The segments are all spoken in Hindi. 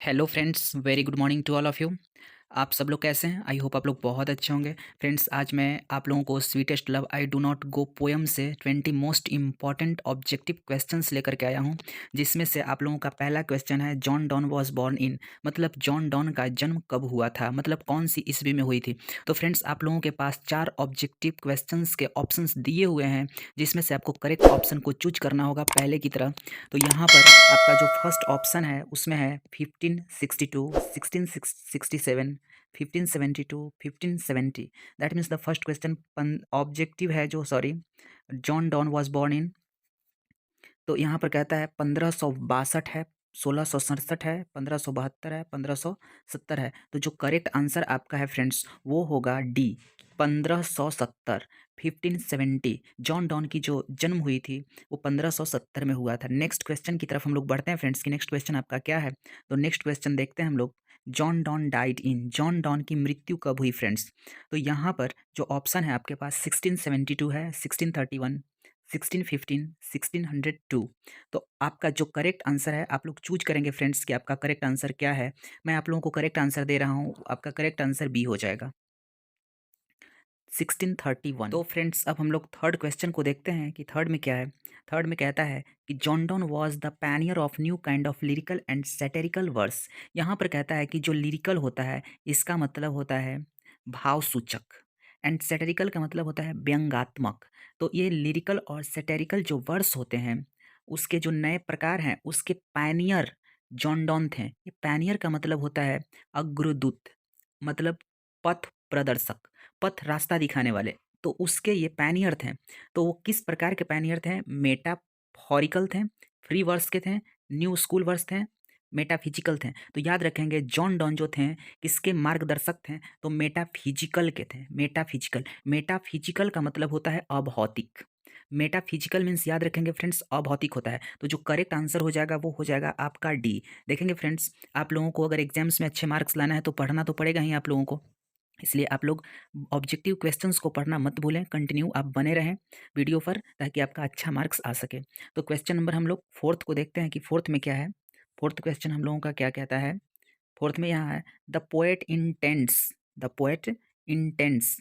Hello friends, very good morning to all of you. आप सब लोग कैसे हैं? आई होप आप लोग बहुत अच्छे होंगे। फ्रेंड्स, आज मैं आप लोगों को sweetest love I do not go poem से 20 मोस्ट इम्पॉर्टेंट ऑब्जेक्टिव क्वेश्चंस लेकर के आया हूं, जिसमें से आप लोगों का पहला क्वेश्चन है John Donne was born in, मतलब जॉन डॉन का जन्म कब हुआ था, मतलब कौन सी ईस्वी में हुई थी। तो फ्रेंड्स, आप लोगों के पास 4 ऑब्जेक्टिव क्वेश्चंस के ऑप्शंस दिए हुए हैं, जिसमें से आपको करेक्ट ऑप्शन को चूज करना होगा पहले की तरह। तो यहाँ पर आपका जो फर्स्ट ऑप्शन है उसमें है 1562, 1667, 1572, 1570। That means the first question objective है जो, sorry, John Donne was born in. तो यहाँ पर कहता है 1562 है, 1667 है, 1572 है, 1570 है। तो जो करेक्ट आंसर आपका है फ्रेंड्स वो होगा डी, 1570, 1570। जॉन डॉन की जो जन्म हुई थी वो 1570 में हुआ था। नेक्स्ट क्वेश्चन की तरफ हम लोग बढ़ते हैं फ्रेंड्स कि नेक्स्ट क्वेश्चन आपका क्या है। तो नेक्स्ट क्वेश्चन देखते हैं हम लोग। John Donne died in, John Donne की मृत्यु कब हुई फ्रेंड्स। तो यहाँ पर जो ऑप्शन है आपके पास 1672 है, 1631, 1615, 1602। तो आपका जो करेक्ट आंसर है आप लोग चूज करेंगे फ्रेंड्स कि आपका करेक्ट आंसर क्या है। मैं आप लोगों को करेक्ट आंसर दे रहा हूँ, आपका करेक्ट आंसर बी हो जाएगा, 1631। तो फ्रेंड्स, अब हम लोग थर्ड क्वेश्चन को देखते हैं कि थर्ड में क्या है। थर्ड में कहता है कि John Donne was the pioneer of new kind of lyrical and satirical verse. यहाँ पर कहता है कि जो लिरिकल होता है इसका मतलब होता है भावसूचक, एंड सैटेरिकल का मतलब होता है व्यंग्यात्मक। तो ये लिरिकल और सैटेरिकल जो वर्स होते हैं उसके जो नए प्रकार हैं उसके पैनियर जॉन डॉन थे। ये पैनियर का मतलब होता है अग्रदूत, मतलब पथ प्रदर्शक, पथ रास्ता दिखाने वाले। तो उसके ये पैनियर थे। तो वो किस प्रकार के पैनियर थे? मेटाफोरिकल थे, फ्री वर्स के थे, न्यू स्कूल वर्स थे, मेटाफिजिकल थे। तो याद रखेंगे जॉन डॉन जो थे किसके मार्गदर्शक थे? तो मेटाफिजिकल के थे। मेटाफिजिकल, मेटाफिजिकल का मतलब होता है अभौतिक। मेटाफिजिकल मीन्स याद रखेंगे फ्रेंड्स अभौतिक होता है। तो जो करेक्ट आंसर हो जाएगा वो हो जाएगा आपका डी। देखेंगे फ्रेंड्स, आप लोगों को अगर एग्जाम्स में अच्छे मार्क्स लाना है तो पढ़ना तो पड़ेगा ही आप लोगों को। इसलिए आप लोग ऑब्जेक्टिव क्वेश्चंस को पढ़ना मत भूलें, कंटिन्यू आप बने रहें वीडियो पर ताकि आपका अच्छा मार्क्स आ सके। तो क्वेश्चन नंबर हम लोग फोर्थ को देखते हैं कि फोर्थ में क्या है। फोर्थ क्वेश्चन हम लोगों का क्या कहता है। फोर्थ में यहाँ है the poet intends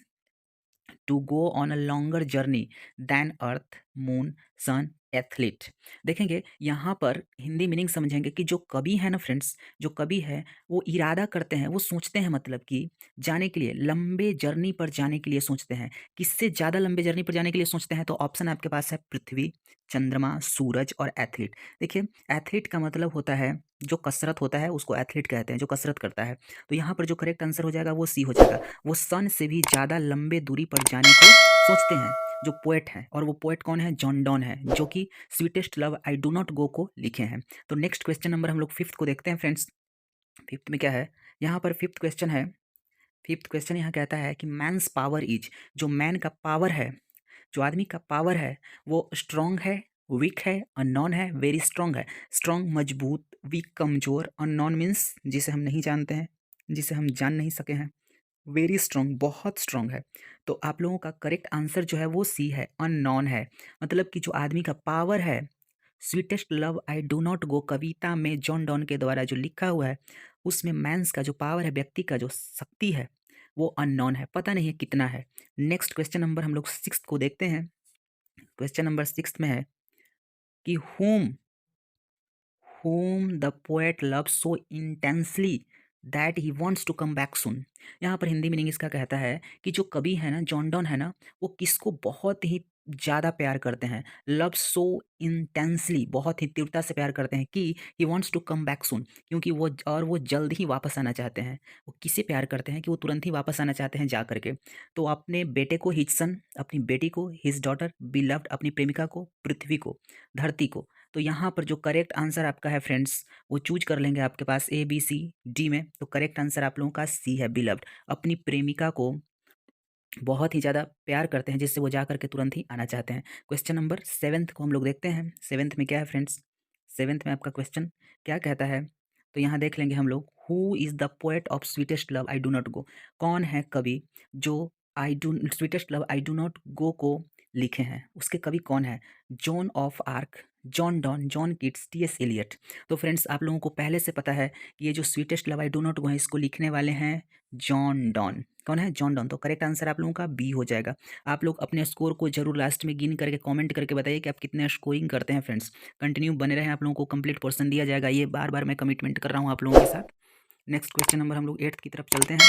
to go on a longer journey than earth, moon, sun, athlete. देखेंगे यहाँ पर हिंदी मीनिंग समझेंगे कि जो कवि है ना फ्रेंड्स, जो कवि है वो इरादा करते हैं, वो सोचते हैं, मतलब कि जाने के लिए, लंबे जर्नी पर जाने के लिए सोचते हैं। किससे ज़्यादा लंबे जर्नी पर जाने के लिए सोचते हैं? तो ऑप्शन आपके पास है पृथ्वी, चंद्रमा, सूरज और एथलीट। देखिए, एथलीट का मतलब होता है जो कसरत होता है उसको एथलीट कहते हैं, जो कसरत करता है। तो यहाँ पर जो करेक्ट आंसर हो जाएगा वो सी हो जाएगा। वो सन से भी ज़्यादा लंबे दूरी पर जाने को सोचते हैं जो पोएट हैं। और वो पोएट कौन है? जॉन डॉन है, जो कि sweetest love I do not गो को लिखे हैं। तो नेक्स्ट क्वेश्चन नंबर हम लोग फिफ्थ को देखते हैं फ्रेंड्स। फिफ्थ में क्या है? यहाँ पर फिफ्थ क्वेश्चन है, फिफ्थ क्वेश्चन यहाँ कहता है कि मैंस पावर इज, जो मैन का पावर है, जो आदमी का पावर है वो स्ट्रॉन्ग है, वीक है, अननोन है, वेरी स्ट्रॉन्ग है। स्ट्रॉन्ग मजबूत, वीक कमजोर, अननोन मीन्स जिसे हम नहीं जानते हैं, जिसे हम जान नहीं सके हैं, वेरी स्ट्रॉन्ग बहुत स्ट्रॉन्ग है। तो आप लोगों का करेक्ट आंसर जो है वो सी है, अननोन है। मतलब कि जो आदमी का पावर है, sweetest love I do not go कविता में जॉन डॉन के द्वारा जो लिखा हुआ है उसमें मैंस का जो पावर है, व्यक्ति का जो शक्ति है, वो अननोन है, पता नहीं है कितना है। नेक्स्ट क्वेश्चन नंबर हम लोग सिक्स को देखते हैं। क्वेश्चन नंबर सिक्स में है कि whom the poet loves so intensely that he wants to come back soon। यहाँ पर हिंदी मीनिंग इसका कहता है कि जो कवि है ना, जॉन डॉन है ना, वो किसको बहुत ही ज़्यादा प्यार करते हैं। लव सो इंटेंसली, बहुत ही तीव्रता से प्यार करते हैं कि he wants to come back soon, क्योंकि वो जल्द ही वापस आना चाहते हैं। वो किसे प्यार करते हैं कि वो तुरंत ही वापस आना चाहते हैं जा करके। तो अपने बेटे को हिज सन, अपनी बेटी को हिज डॉटर, बिलव्ड अपनी प्रेमिका को, पृथ्वी को, धरती को। तो यहाँ पर जो करेक्ट आंसर आपका है फ्रेंड्स वो चूज कर लेंगे आपके पास ए बी सी डी में। तो करेक्ट आंसर आप लोगों का सी है, बिलव्ड। अपनी प्रेमिका को बहुत ही ज़्यादा प्यार करते हैं जिससे वो जा करके तुरंत ही आना चाहते हैं। क्वेश्चन नंबर सेवेंथ को हम लोग देखते हैं। सेवेंथ में क्या है फ्रेंड्स? सेवेंथ में आपका क्वेश्चन क्या कहता है? तो यहाँ देख लेंगे हम लोग, who is the poet of sweetest love I do not गो। कौन है कवि जो I do sweetest love I do not गो को लिखे हैं? उसके कवि कौन है? John of arc, John Donne, John Keats, T S Eliot. तो फ्रेंड्स आप लोगों को पहले से पता है कि ये जो sweetest love I do not गो है इसको लिखने वाले हैं जॉन डॉन। कौन है? John don. तो करेक्ट आंसर आप लोगों का बी हो जाएगा। आप लोग अपने स्कोर को जरूर लास्ट में गिन करके कमेंट करके बताइए कि आप कितने स्कोरिंग करते हैं फ्रेंड्स। कंटिन्यू बने रहें, आप लोगों को कंप्लीट पोर्शन दिया जाएगा, ये बार बार मैं कमिटमेंट कर रहा हूँ आप लोगों के साथ। नेक्स्ट क्वेश्चन नंबर हम लोग 8th की तरफ चलते हैं।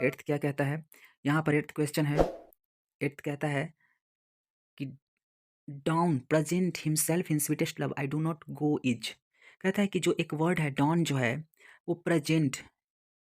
8th क्या कहता है यहाँ पर? 8th क्वेश्चन है, 8th कहता है कि Donne present himself in sweetest love I do not go is. कहता है कि जो एक वर्ड है डॉन जो है वो present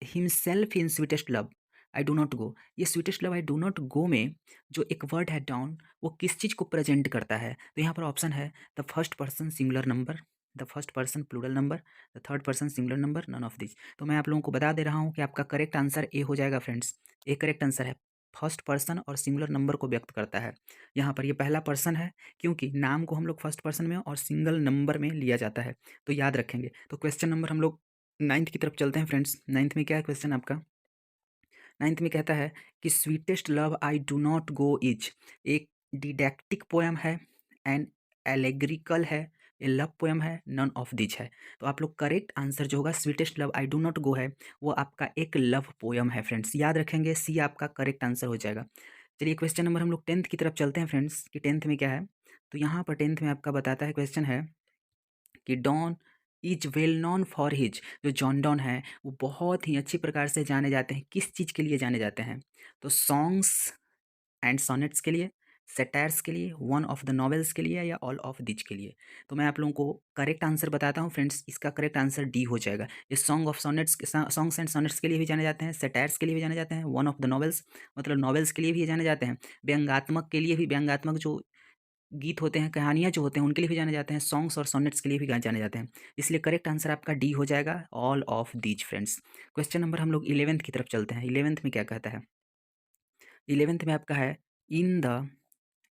himself in sweetest love I do not go, ये sweetest love I do not go में जो एक वर्ड है डाउन वो किस चीज़ को प्रेजेंट करता है? तो यहाँ पर ऑप्शन है the first person singular number, the first person plural number, the third person singular number, none of this. तो मैं आप लोगों को बता दे रहा हूँ कि आपका करेक्ट आंसर ए हो जाएगा फ्रेंड्स। ए करेक्ट आंसर है, फर्स्ट पर्सन और सिंगुलर नंबर को व्यक्त करता है। यहाँ पर ये पहला पर्सन है क्योंकि नाम को हम लोग फर्स्ट पर्सन में और सिंगल नंबर में लिया जाता है, तो याद रखेंगे। तो क्वेश्चन नंबर हम लोग 9th की तरफ चलते हैं फ्रेंड्स। 9th में क्या है क्वेश्चन आपका? 9th में कहता है कि sweetest love I do not go is एक डिडैक्टिक पोएम है, एन एलेग्रिकल है, ए लव पोएम है, नन ऑफ दिज है। तो आप लोग करेक्ट आंसर जो होगा sweetest love I do not गो है वो आपका एक लव पोएम है फ्रेंड्स, याद रखेंगे, सी आपका करेक्ट आंसर हो जाएगा। चलिए क्वेश्चन नंबर हम लोग 10th की तरफ चलते हैं फ्रेंड्स कि 10th में क्या है। तो यहाँ पर 10th में आपका बताता है क्वेश्चन है कि Donne is well known for his, जो जॉन डॉन है वो बहुत ही अच्छी प्रकार से जाने जाते हैं, किस चीज़ के लिए जाने जाते हैं? तो सॉन्ग्स एंड सॉनेट्स के लिए, सेटायर्स के लिए, वन ऑफ द नॉवेल्स के लिए, या ऑल ऑफ दिच के लिए। तो मैं आप लोगों को करेक्ट आंसर बताता हूँ फ्रेंड्स, इसका करेक्ट आंसर डी हो जाएगा। ये song of sonnets, songs and sonnets के लिए भी जाने जाते हैं, सेटायर्स के लिए भी जाने जाते हैं, वन ऑफ द नॉवेल्स मतलब नॉवेल्स के लिए भी जाने जाते हैं, व्यंगात्मक के लिए भी, व्यंगात्मक जो गीत होते हैं, कहानियाँ जो होते हैं उनके लिए भी जाने जाते हैं, सॉन्ग्स और सॉनेट्स के लिए भी जाने जाते हैं। इसलिए करेक्ट आंसर आपका डी हो जाएगा, all of these friends. Question number हम लोग 11th की तरफ चलते हैं। 11th में क्या कहता है? 11th में आपका है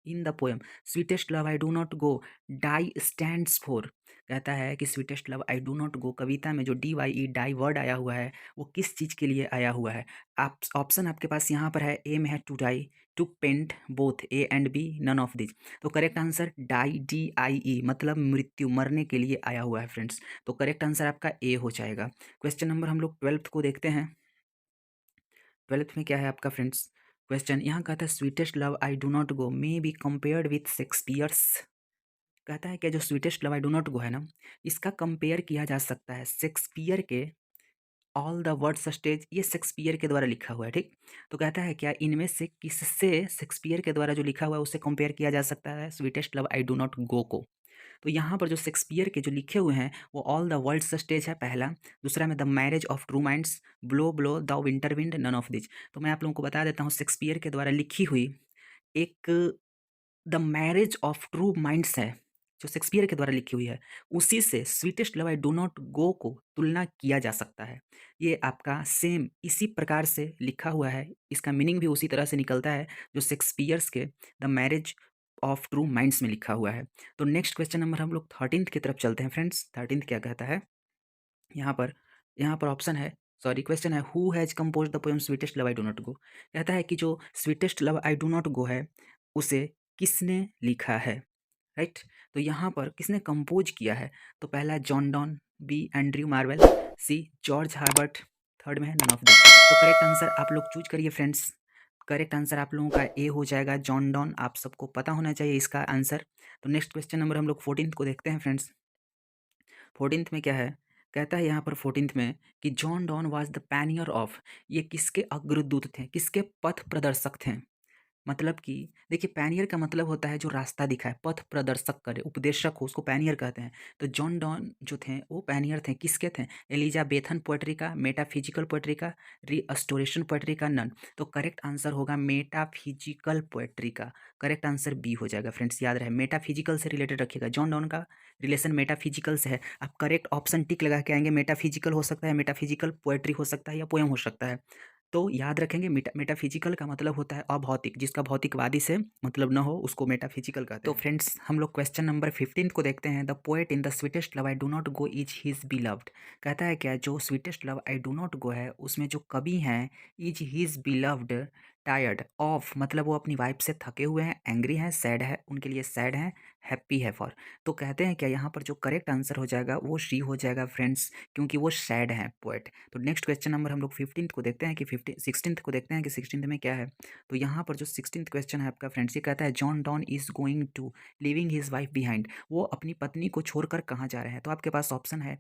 in the poem sweetest love I do not go die stands for. कहता है कि sweetest love I do not go कविता में जो D Y E die word आया हुआ है वो किस चीज़ के लिए आया हुआ है? आप ऑप्शन आपके पास यहाँ पर है, ए में है to die, to paint, both A and B, none of this. तो correct answer die, D I E मतलब मृत्यु, मरने के लिए आया हुआ है फ्रेंड्स। तो करेक्ट आंसर आपका ए हो जाएगा। क्वेश्चन नंबर हम लोग 12th को देखते हैं। 12th में क्या है आपका फ्रेंड्स? क्वेश्चन यहाँ कहता है sweetest love I do not go may be compared with Shakespeare's. कहता है कि जो sweetest love I do not गो है ना, इसका कंपेयर किया जा सकता है शेक्सपियर के ऑल द वर्ड्स स्टेज, ये शेक्सपियर के द्वारा लिखा हुआ है, ठीक। तो कहता है क्या इनमें से किससे शेक्सपियर के द्वारा जो लिखा हुआ है उससे कंपेयर किया जा सकता है sweetest love I do not गो को? तो यहाँ पर जो शेक्सपियर के जो लिखे हुए हैं वो ऑल द वर्ल्ड्स स्टेज है पहला, दूसरा में the marriage of true minds, blow blow the winter wind, none of this. तो मैं आप लोगों को बता देता हूँ शेक्सपियर के द्वारा लिखी हुई एक the marriage of true minds है जो शेक्सपियर के द्वारा लिखी हुई है, उसी से sweetest love I do not गो को तुलना किया जा सकता है। ये आपका सेम इसी प्रकार से लिखा हुआ है, इसका मीनिंग भी उसी तरह से निकलता है जो शेक्सपियर्स के the marriage of true minds में लिखा हुआ है। तो नेक्स्ट क्वेश्चन नंबर हम लोग 13th की तरफ चलते हैं फ्रेंड्स। 13th क्या कहता है? यहाँ पर यहाँ पर ऑप्शन है, सॉरी क्वेश्चन है, who has compose the poem sweetest love I do not गो। कहता है कि जो sweetest love I do not गो है उसे किसने लिखा है, राइट। तो यहाँ पर किसने कंपोज किया है? तो पहला है John Donne, B Andrew Marvell, C George Herbert, third में है नन ऑफ दिस। तो करेक्ट आंसर आप लोग चूज करिए फ्रेंड्स। करेक्ट आंसर आप लोगों का ए हो जाएगा, जॉन डॉन। आप सबको पता होना चाहिए इसका आंसर। तो नेक्स्ट क्वेश्चन नंबर हम लोग 14th को देखते हैं फ्रेंड्स। 14th में क्या है? कहता है यहाँ पर 14th में कि John Donne was the pioneer of, ये किसके अग्रदूत थे, किसके पथ प्रदर्शक थे? मतलब कि देखिए पैनियर का मतलब होता है जो रास्ता दिखाए, पथ प्रदर्शक करे, उपदेशक हो उसको पैनियर कहते हैं। तो जॉन डॉन जो थे वो पैनियर थे, किसके थे? एलिजाबेथन पोएट्री का, मेटाफिजिकल पोएट्री का, रिस्टोरेशन पोएट्री का, नन। तो करेक्ट आंसर होगा मेटाफिजिकल पोएट्री का। करेक्ट आंसर बी हो जाएगा फ्रेंड्स, याद रहे मेटाफिजिकल से रिलेटेड रखिएगा, जॉन डॉन का रिलेशन मेटाफिजिकल से है। आप करेक्ट ऑप्शन टिक लगा के आएंगे, मेटाफिजिकल हो सकता है, मेटाफिजिकल पोएट्री हो सकता है, या पोएम हो सकता है। तो याद रखेंगे मेटाफिजिकल का मतलब होता है अभौतिक, जिसका भौतिकवादी से मतलब न हो उसको मेटाफिजिकल कहते हैं। तो फ्रेंड्स हम लोग क्वेश्चन नंबर 15 को देखते हैं। The poet in the sweetest love I do not go is his beloved. कहता है क्या जो sweetest love I do not गो है उसमें जो कवि हैं is his beloved, tired of मतलब वो अपनी वाइफ से थके हुए हैं, एंग्री हैं, सैड है, उनके लिए सैड हैं, हैप्पी है फॉर। तो कहते हैं क्या यहाँ पर जो करेक्ट आंसर हो जाएगा वो सी हो जाएगा फ्रेंड्स, क्योंकि वो सैड हैं पोएट। तो नेक्स्ट क्वेश्चन नंबर हम लोग 15th को देखते हैं कि 16th को देखते हैं कि 16th में क्या है। तो यहाँ पर जो 16th क्वेश्चन है आपका फ्रेंड्स, ये कहता है John Donne is going to living his wife behind. वो अपनी पत्नी को छोड़कर कहाँ जा रहे हैं। तो आपके पास ऑप्शन है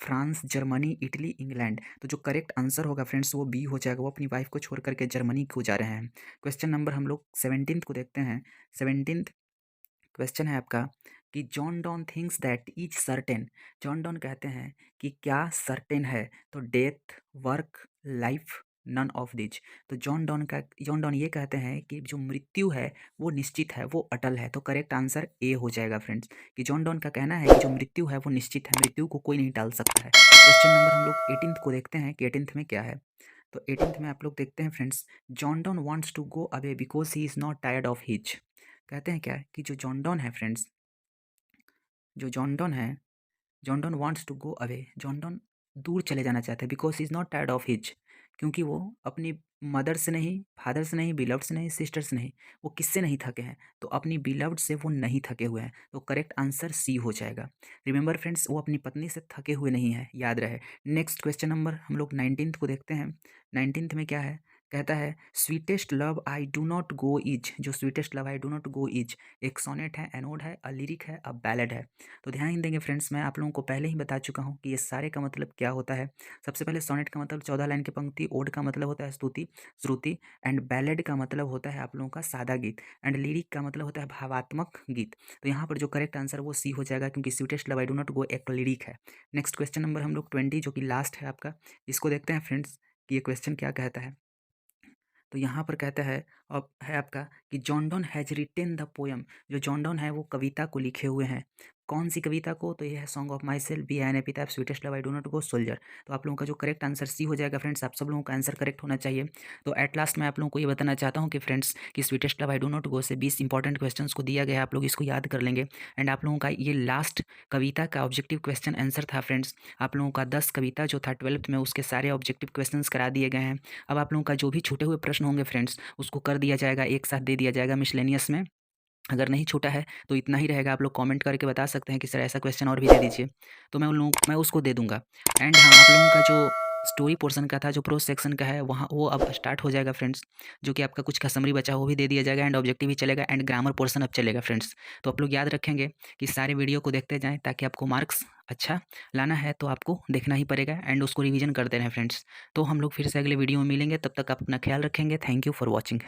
फ्रांस, जर्मनी, इटली, इंग्लैंड। तो जो करेक्ट आंसर होगा फ्रेंड्स वो बी हो जाएगा, वो अपनी वाइफ को छोड़ करके जर्मनी को जा रहे हैं। क्वेश्चन नंबर हम लोग 17th को देखते हैं। 17th क्वेश्चन है आपका कि John Donne thinks that each certain. John Donne कहते हैं कि क्या सर्टेन है। तो death, work, life, none of these. तो जॉन डॉन ये कहते हैं कि जो मृत्यु है वो निश्चित है, वो अटल है। तो करेक्ट आंसर ए हो जाएगा फ्रेंड्स, कि जॉन डॉन का कहना है कि जो मृत्यु है वो निश्चित है, मृत्यु को कोई नहीं टाल सकता है। क्वेश्चन नंबर हम लोग 18th को देखते हैं कि 18th में क्या है। तो 18th में आप लोग देखते हैं friends, John Donne wants to go away because he is not tired of his. कहते हैं क्या कि जो जॉन डॉन है फ्रेंड्स, जो जॉन डॉन है, John Donne wants to go away, John Donne दूर चले जाना चाहते हैं, because he is not tired of his, क्योंकि वो अपनी मदर से नहीं, फादर से नहीं, बिलव्ड से नहीं, सिस्टर से नहीं, वो किससे नहीं थके हैं। तो अपनी बिलव्ड से वो नहीं थके हुए हैं। तो करेक्ट आंसर सी हो जाएगा। रिमेंबर फ्रेंड्स, वो अपनी पत्नी से थके हुए नहीं है, याद रहे। नेक्स्ट क्वेश्चन नंबर हम लोग 19th को देखते हैं। 19th में क्या है, कहता है sweetest love I do not go is. जो sweetest love I do not go is एक सोनेट है, एनोड है, अ लिरिक है, अ बैलेड है। तो ध्यान देंगे फ्रेंड्स, मैं आप लोगों को पहले ही बता चुका हूँ कि ये सारे का मतलब क्या होता है। सबसे पहले सोनेट का मतलब 14 लाइन की पंक्ति, ओड का मतलब होता है स्तुति, श्रुति, एंड बैलेड का मतलब होता है आप लोगों का सादा गीत, एंड लिरिक का मतलब होता है भावात्मक गीत। तो यहाँ पर जो करेक्ट आंसर वो सी हो जाएगा, क्योंकि sweetest love I do not गो एक लिरिक है। नेक्स्ट क्वेश्चन नंबर हम लोग 20 जो कि लास्ट है आपका, इसको देखते हैं फ्रेंड्स कि ये क्वेश्चन क्या कहता है। तो यहाँ पर कहता है, अब है आपका कि John don has retain the poem. जो जॉन डॉन है वो कविता को लिखे हुए हैं। कौन सी कविता को। तो ये है song of myself, be an epitaph, sweetest love I do not go, soldier. तो आप लोगों का जो करेक्ट आंसर सी हो जाएगा फ्रेंड्स। आप सब लोगों का आंसर करेक्ट होना चाहिए। तो एट लास्ट मैं आप लोगों को ये बताना चाहता हूँ कि फ्रेंड्स कि sweetest love I do not गो से 20 इंपॉर्टेंट क्वेश्चंस को दिया गया है, आप लोग इसको याद कर लेंगे। एंड आप लोगों का ये लास्ट कविता का ऑब्जेक्टिव क्वेश्चन आंसर था फ्रेंड्स। आप लोगों का 10 कविता जो था 12th में, उसके सारे ऑब्जेक्टिव क्वेश्चन करा दिए गए हैं। अब आप लोगों का जो भी छूटे हुए प्रश्न होंगे फ्रेंड्स, उसको कर दिया जाएगा, एक साथ दे दिया जाएगा मिसलेनियस में। अगर नहीं छूटा है तो इतना ही रहेगा, आप लोग कमेंट करके बता सकते हैं कि सर ऐसा क्वेश्चन और भी दे दीजिए, तो मैं उसको दे दूंगा। एंड हाँ, आप लोगों का जो स्टोरी पोर्शन का था, जो प्रोज सेक्शन का है, वहाँ वो अब स्टार्ट हो जाएगा फ्रेंड्स। जो कि आपका कुछ का समरी बचा वो भी दे दिया जाएगा, एंड ऑब्जेक्टिव भी चलेगा, एंड ग्रामर पोर्शन अब चलेगा फ्रेंड्स। तो आप लोग याद रखेंगे कि सारे वीडियो को देखते जाएँ, ताकि आपको मार्क्स अच्छा लाना है तो आपको देखना ही पड़ेगा, एंड उसको रिवीजन करते रहें फ्रेंड्स। तो हम लोग फिर से अगले वीडियो में मिलेंगे, तब तक आप अपना ख्याल रखेंगे। Thank you for watching.